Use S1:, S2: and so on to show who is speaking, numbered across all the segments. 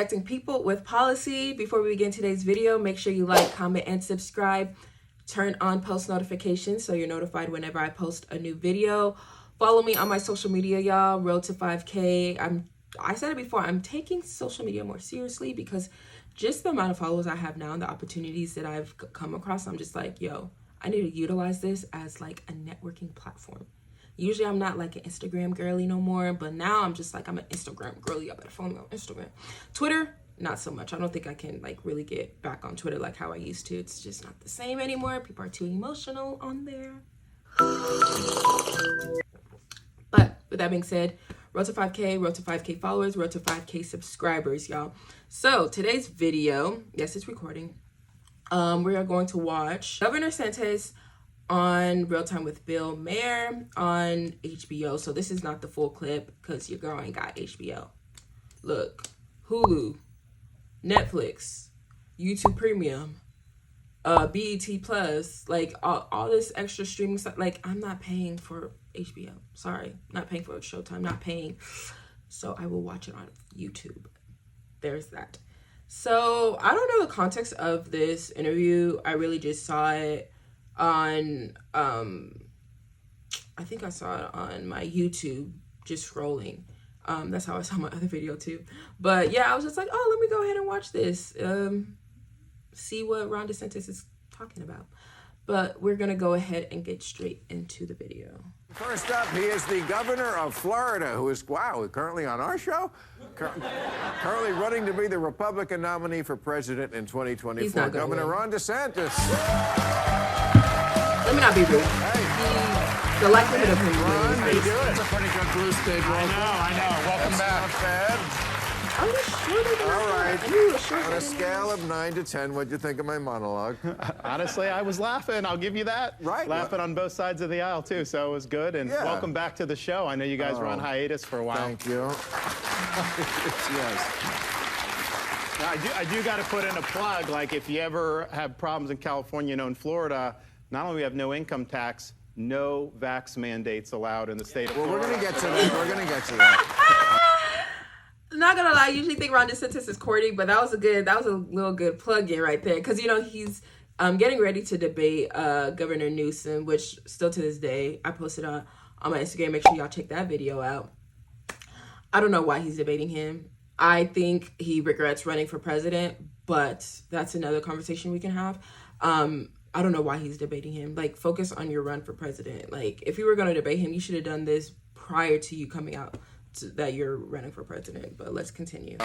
S1: connecting people with policy. Before we begin today's video, make sure you like, comment, and subscribe. Turn on post notifications so you're notified whenever I post a new video. Follow me on my social media, y'all. Road to 5K. I said it before, I'm taking social media more seriously because just the amount of followers I have now and the opportunities that I've come across, I'm just like, yo, I need to utilize this as like a networking platform. Usually I'm not like an Instagram girly no more, but now I'm just like, I'm an Instagram girly. I better follow me on Instagram. Twitter, not so much. I don't think I can like really get back on Twitter like how I used to. It's just not the same anymore. People are too emotional on there. But with that being said, road to 5K, road to 5K followers, road to 5K subscribers, y'all. So today's video, yes, it's recording. We are going to watch Governor DeSantis on Real Time with Bill Maher on HBO. So this is not the full clip because your girl ain't got HBO. Look, Hulu, Netflix, YouTube Premium, BET Plus, like all this extra streaming stuff. Like, I'm not paying for HBO. Sorry, not paying for Showtime, not paying. So I will watch it on YouTube. There's that. So I don't know the context of this interview. I really just saw it on, I think I saw it on my YouTube, just scrolling. That's how I saw my other video too. But yeah, I was just like, oh, let me go ahead and watch this. See what Ron DeSantis is talking about. But we're going to go ahead and get straight into the video.
S2: First up, he is the governor of Florida, who is, wow, currently on our show? Currently running to be the Republican nominee for president in 2024.
S1: He's not
S2: Governor
S1: win.
S2: Ron DeSantis.
S1: Let me not be rude.
S2: Hey.
S1: The likelihood of him
S2: Ron, how you doing?
S3: It's a pretty good blue stage. I know. Welcome back.
S2: Not bad.
S1: I'm just sure they're gonna
S2: All right.
S1: I knew it was sure
S2: On a scale of 9 to 10, what'd you think of my monologue?
S3: Honestly, I was laughing. I'll give you that.
S2: Right.
S3: Laughing on both sides of the aisle, too, so it was good. And
S2: Yeah.
S3: welcome back to the show. I know you guys were on hiatus for a while.
S2: Thank you. Yes.
S3: Now, I do got to put in a plug. Like, if you ever have problems in California, in Florida, not only we have no income tax, no vax mandates allowed in the state of Florida.
S2: Well, we're going to get to that. We're going to get to that.
S1: Not gonna lie, I usually think Ron DeSantis is corny, but that was a little good plug-in right there. Because, you know, he's getting ready to debate Governor Newsom, which still to this day, I posted on my Instagram. Make sure y'all check that video out. I don't know why he's debating him. I think he regrets running for president, but that's another conversation we can have. I don't know why he's debating him. Like, focus on your run for president. Like, if you were going to debate him, you should have done this prior to you coming out that you're running for president. But let's continue.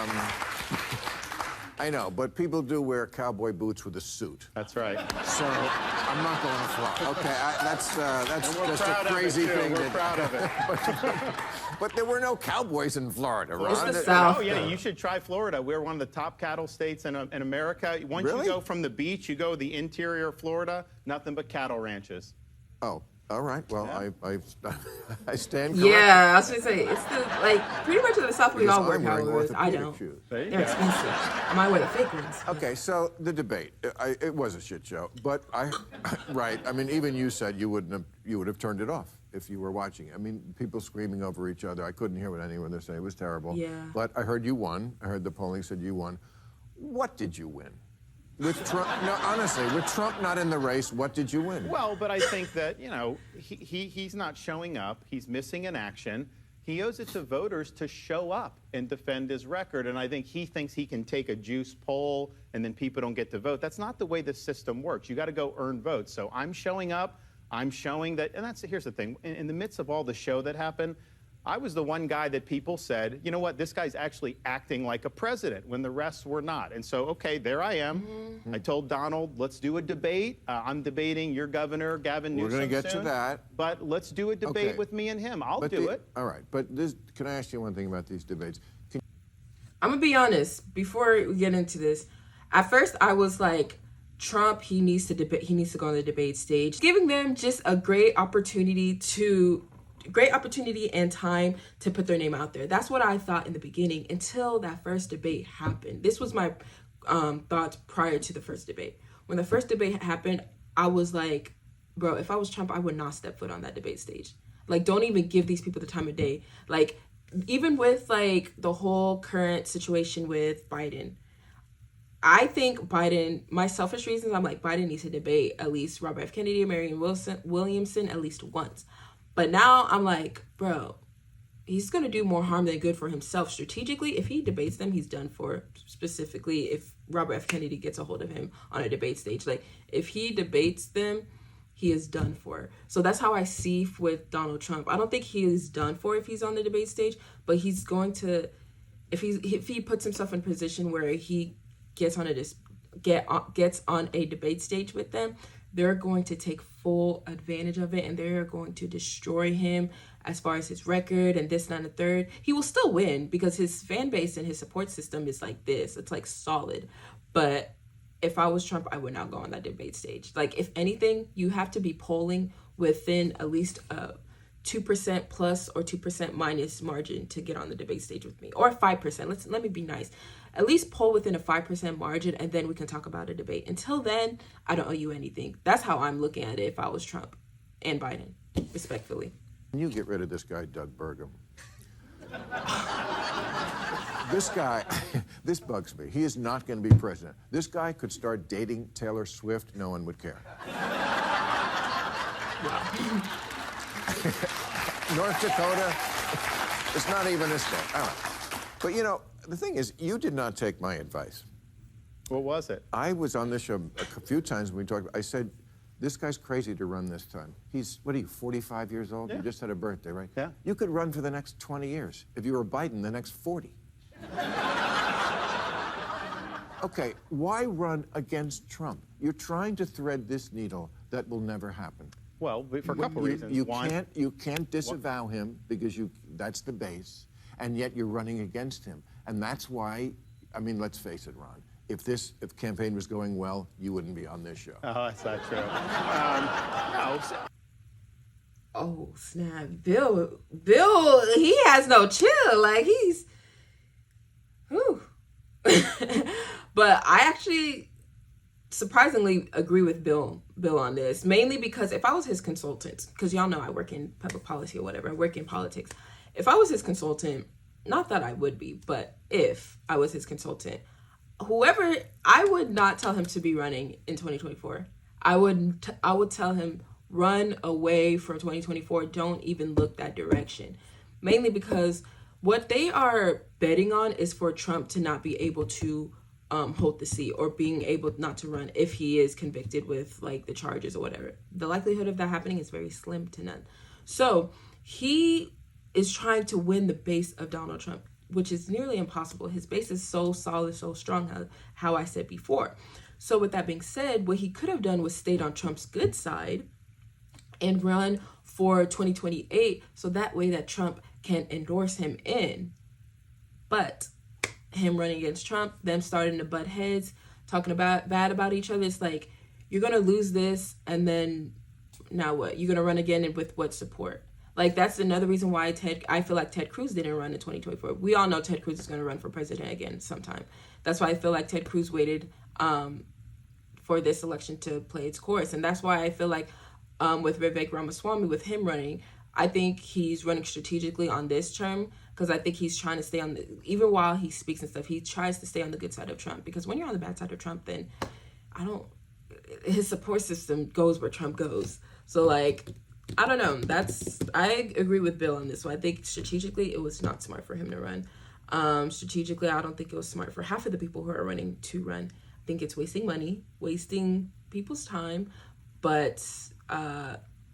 S2: I know, but people do wear cowboy boots with a suit.
S3: That's right.
S2: So I'm not going to fly. Okay, that's just a crazy thing.
S3: We're proud of it.
S2: But there were no cowboys in Florida, Ron.
S1: It's the South.
S3: Oh, yeah, you should try Florida. We're one of the top cattle states in America. Once
S2: Really?
S3: you go from the beach, you go to the interior of Florida, nothing but cattle ranches.
S2: Oh, all right. Well,
S3: Yeah.
S2: I stand corrected.
S1: Yeah, I was gonna say it's the pretty much in the South we
S2: Because
S1: all wear
S2: I'm wearing
S1: cowboys. I
S2: orthopedic
S1: don't.
S2: shoes.
S3: There you
S1: They're
S3: go.
S1: expensive. I might wear the fake ones.
S2: Okay, so the debate, it was a shit show, but right. I mean, even you said you would have turned it off if you were watching. I mean, people screaming over each other. I couldn't hear what anyone was saying. It was terrible.
S1: Yeah.
S2: But I heard you won. I heard the polling said you won. What did you win? With Trump, no, honestly, with Trump not in the race, what did you win?
S3: Well, but I think that, you know, he's not showing up. He's missing in action. He owes it to voters to show up and defend his record. And I think he thinks he can take a juice poll and then people don't get to vote. That's not the way the system works. You got to go earn votes. So I'm showing up. I'm showing that. And here's the thing. In the midst of all the show that happened, I was the one guy that people said, you know what, this guy's actually acting like a president when the rest were not. And so, okay, there I am. Mm-hmm. I told Donald, let's do a debate. I'm debating your governor, Gavin Newsom.
S2: We're going to get to that.
S3: But let's do a debate
S2: Okay.
S3: with me and him. I'll do it.
S2: All right, but can I ask you one thing about these debates?
S1: I'm gonna be honest. Before we get into this, at first I was like, Trump, he needs to debate. He needs to go on the debate stage, giving them just a great opportunity and time to put their name out there. That's what I thought in the beginning until that first debate happened. This was my thoughts prior to the first debate. When the first debate happened, I was like, bro, if I was Trump, I would not step foot on that debate stage. Like, don't even give these people the time of day. Like, even with like the whole current situation with Biden, I think Biden, my selfish reasons, I'm like, Biden needs to debate at least Robert F. Kennedy and Marianne Williamson at least once. But now I'm like, bro, he's going to do more harm than good for himself strategically. If he debates them, he's done for. Specifically, if Robert F. Kennedy gets a hold of him on a debate stage. Like, if he debates them, he is done for. So that's how I see with Donald Trump. I don't think he is done for if he's on the debate stage, but he's going to, if he puts himself in a position where he gets on a debate stage with them, they're going to take full advantage of it, and they're going to destroy him as far as his record and this, that, and the third. He will still win because his fan base and his support system is like this. It's like solid. But if I was Trump, I would not go on that debate stage. Like, if anything, you have to be polling within at least a 2% plus or 2% minus margin to get on the debate stage with me, or 5%. Let me be nice. At least poll within a 5% margin, and then we can talk about a debate. Until then, I don't owe you anything. That's how I'm looking at it if I was Trump and Biden, respectfully.
S2: Can you get rid of this guy, Doug Burgum? This guy, this bugs me. He is not going to be president. This guy could start dating Taylor Swift. No one would care. North Dakota, it's not even a state. All right. But, you know, the thing is, you did not take my advice.
S3: What was it?
S2: I was on this show a few times when we talked. I said, this guy's crazy to run this time. He's, what are you, 45 years old?
S3: Yeah.
S2: You just had a birthday, right?
S3: Yeah.
S2: You could run for the next 20 years. If you were Biden, the next 40. Okay, why run against Trump? You're trying to thread this needle that will never happen.
S3: Well, for a couple reasons.
S2: You can't disavow him because that's the base, and yet you're running against him. And that's why, I mean, let's face it, Ron, if campaign was going well, you wouldn't be on this show.
S3: Oh, that's not true. No.
S1: Oh, snap. Bill, he has no chill. Like, he's, whew. But I actually surprisingly agree with Bill on this, mainly because if I was his consultant, because y'all know I work in public policy or whatever, I work in politics. If I was his consultant, not that I would be, but if I was his consultant, I would not tell him to be running in 2024. I would tell him, run away from 2024. Don't even look that direction. Mainly because what they are betting on is for Trump to not be able to hold the seat, or being able not to run if he is convicted with like the charges or whatever. The likelihood of that happening is very slim to none. So he is trying to win the base of Donald Trump, which is nearly impossible. His base is so solid, so strong, how I said before. So with that being said, what he could have done was stayed on Trump's good side and run for 2028, so that way that Trump can endorse him in. But him running against Trump, them starting to butt heads, talking bad about each other, it's like, you're gonna lose this, and then now what? You're gonna run again, and with what support? Like, that's another reason why I feel like Ted Cruz didn't run in 2024. We all know Ted Cruz is gonna run for president again sometime. That's why I feel like Ted Cruz waited for this election to play its course, and that's why I feel like with Vivek Ramaswamy, with him running, I think he's running strategically on this term, because I think he's trying to stay on even while he speaks and stuff, he tries to stay on the good side of Trump. Because when you're on the bad side of Trump, then his support system goes where Trump goes. So, like, I don't know. I agree with Bill on this one. I think strategically it was not smart for him to run. Strategically, I don't think it was smart for half of the people who are running to run. I think it's wasting money, wasting people's time. But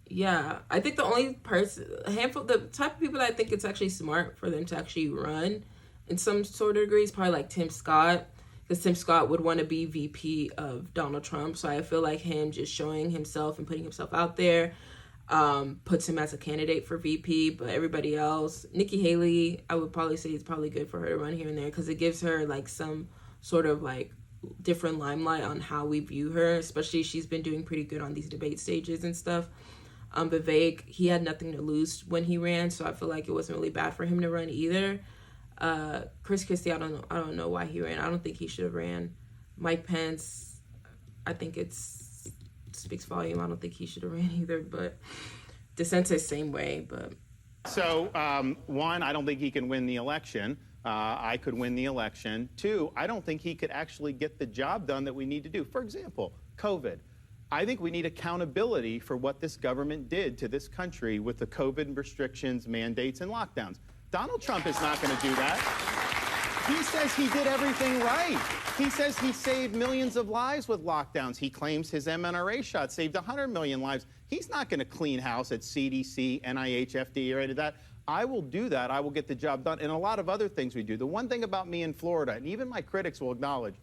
S1: yeah, I think the only the type of people that I think it's actually smart for them to actually run in some sort of degree is probably like Tim Scott, because Tim Scott would want to be VP of Donald Trump. So I feel like him just showing himself and putting himself out there puts him as a candidate for VP. But everybody else, Nikki Haley, I would probably say it's probably good for her to run here and there, because it gives her like some sort of like different limelight on how we view her, especially she's been doing pretty good on these debate stages and stuff. Vivek, he had nothing to lose when he ran, so I feel like it wasn't really bad for him to run either. Chris Christie, I don't know why he ran. I don't think he should have ran. Mike Pence, I think it speaks volume. I don't think he should have ran either. But DeSantis, same way. But
S3: So, one, I don't think he can win the election. I could win the election. Two, I don't think he could actually get the job done that we need to do. For example, COVID. I think we need accountability for what this government did to this country with the COVID restrictions, mandates, and lockdowns. Donald Trump is not going to do that. He says he did everything right. He says he saved millions of lives with lockdowns. He claims his mRNA shot saved 100 million lives. He's not going to clean house at CDC, NIH, FDA, or any of that. I will do that. I will get the job done. And a lot of other things we do. The one thing about me in Florida, and even my critics will acknowledge,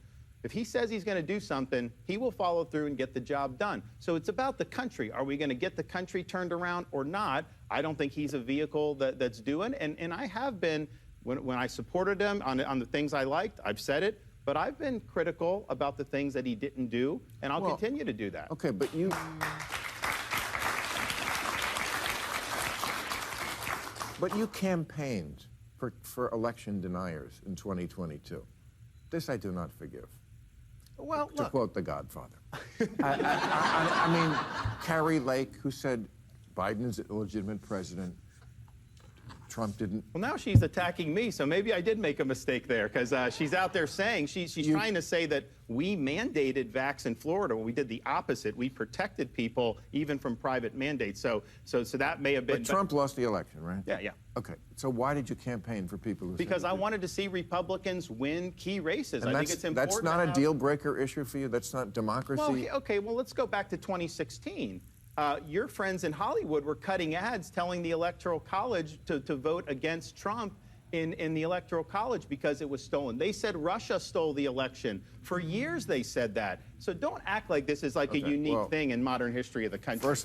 S3: if he says he's going to do something, he will follow through and get the job done. So it's about the country. Are we going to get the country turned around or not? I don't think he's a vehicle that's doing. And I have been, when I supported him on the things I liked, I've said it, but I've been critical about the things that he didn't do, and I'll continue to do that.
S2: Okay, but you... But you campaigned for election deniers in 2022. This I do not forgive.
S3: Well,
S2: to quote The Godfather. I mean, Carrie Lake, who said Biden's an illegitimate president. Trump didn't.
S3: Well, now she's attacking me, so maybe I did make a mistake there, because she's out there saying, she's trying to say that we mandated vax in Florida when we did the opposite. We protected people even from private mandates. So that may have been.
S2: But Trump lost the election, right?
S3: Yeah.
S2: Okay, so why did you campaign for people who
S3: Because I wanted to see Republicans win key races.
S2: And
S3: I think it's important.
S2: That's not a deal breaker issue for you? That's not democracy?
S3: Well, okay, well, let's go back to 2016. Your friends in Hollywood were cutting ads telling the Electoral College to vote against Trump in the Electoral College because it was stolen. They said Russia stole the election. For years they said that. So don't act like this is like a unique thing in modern history of the country.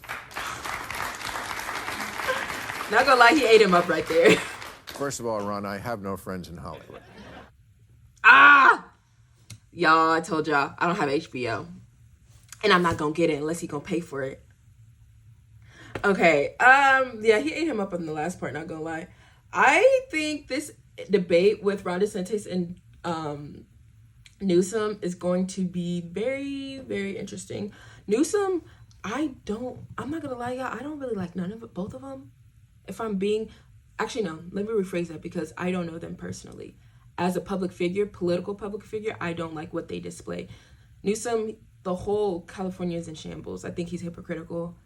S1: Not gonna lie, he ate him up right there.
S2: First of all, Ron, I have no friends in Hollywood.
S1: Y'all, I told y'all, I don't have HBO. And I'm not gonna get it unless he gonna pay for it. Okay, yeah, he ate him up on the last part, not gonna lie. I think this debate with Ron DeSantis and Newsom is going to be very, very interesting. Newsom, I'm not gonna lie, y'all, I don't really like both of them. If I'm being, actually no, let me rephrase that because I don't know them personally. As a public figure, political public figure, I don't like what they display. Newsom, the whole California is in shambles. I think he's hypocritical.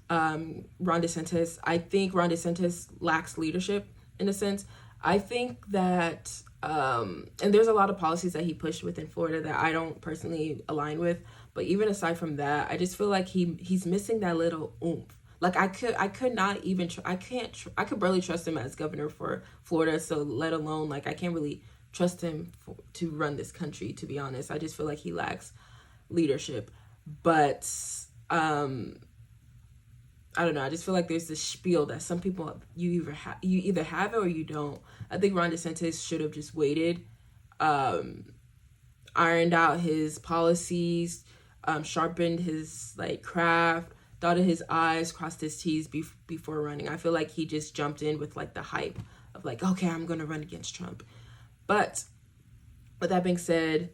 S1: Ron DeSantis, I think Ron DeSantis lacks leadership in a sense. I think that, and there's a lot of policies that he pushed within Florida that I don't personally align with. But even aside from that, I just feel like he's missing that little oomph. Like I could not even, I could barely trust him as governor for Florida. So let alone, like, I can't really trust him to run this country, to be honest. I just feel like he lacks leadership. But, I don't know. I just feel like there's this spiel that some people, you either have it or you don't. I think Ron DeSantis should have just waited, ironed out his policies, sharpened his craft, dotted his I's, crossed his T's before running. I feel like he just jumped in with the hype of okay, I'm going to run against Trump. But with that being said,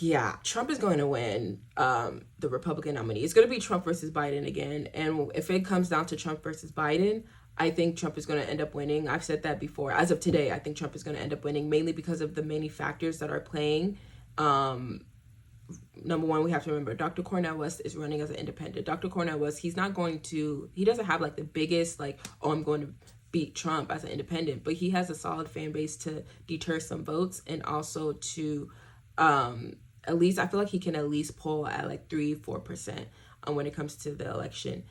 S1: yeah, Trump is going to win the Republican nominee. It's going to be Trump versus Biden again. And if it comes down to Trump versus Biden, I think Trump is going to end up winning. I've said that before. As of today, I think Trump is going to end up winning, mainly because of the many factors that are playing. Number one, we have to remember Dr. Cornel West is running as an independent. Dr. Cornel West, he doesn't have the biggest, I'm going to beat Trump as an independent, but he has a solid fan base to deter some votes and also to, at least, I feel like he can at least poll at 3-4% when it comes to the election.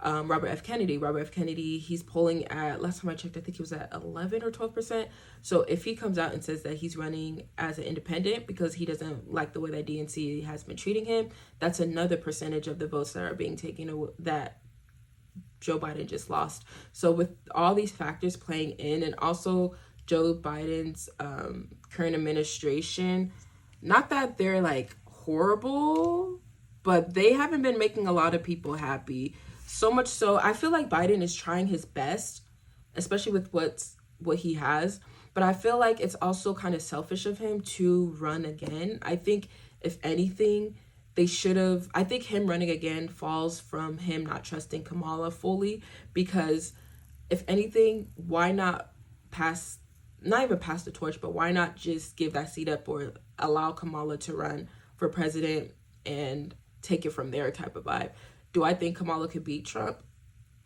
S1: Robert F. Kennedy, he's polling at, last time I checked, I think he was at 11 or 12%. So if he comes out and says that he's running as an independent because he doesn't like the way that DNC has been treating him, that's another percentage of the votes that are being taken that Joe Biden just lost. So with all these factors playing in, and also Joe Biden's current administration, not that they're horrible, but they haven't been making a lot of people happy. So much so, I feel like Biden is trying his best, especially with what he has. But I feel like it's also kind of selfish of him to run again. I think, if anything, I think him running again falls from him not trusting Kamala fully, because if anything, why not not even pass the torch, but why not just give that seat up or allow Kamala to run for president and take it from there type of vibe. Do I think Kamala could beat Trump?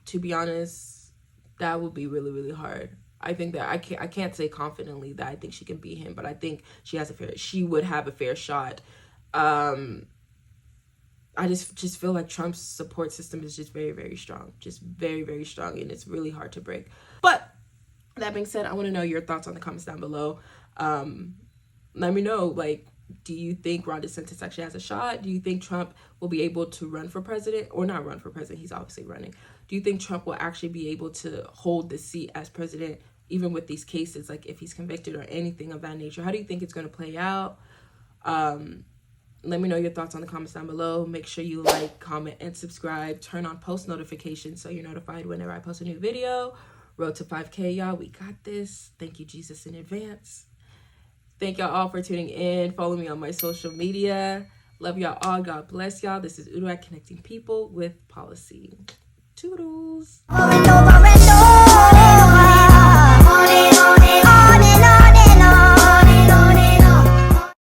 S1: To be honest, that would be really, really hard. I think that I can't say confidently that I think she can beat him, but I think she would have a fair shot. I just feel like Trump's support system is just very, very strong. Just very, very strong, and it's really hard to break. But that being said, I want to know your thoughts on the comments down below. Let me know, like, do you think Ron DeSantis actually has a shot? Do you think Trump will be able to run for president? Or not run for president, he's obviously running. Do you think Trump will actually be able to hold the seat as president, even with these cases, like if he's convicted or anything of that nature? How do you think it's going to play out? Let me know your thoughts on the comments down below. Make sure you like, comment, and subscribe. Turn on post notifications so you're notified whenever I post a new video. Road to 5K, y'all. We got this. Thank you, Jesus, in advance. Thank y'all all for tuning in. Follow me on my social media. Love y'all all. God bless y'all. This is WOULDN, connecting people with policy. Toodles.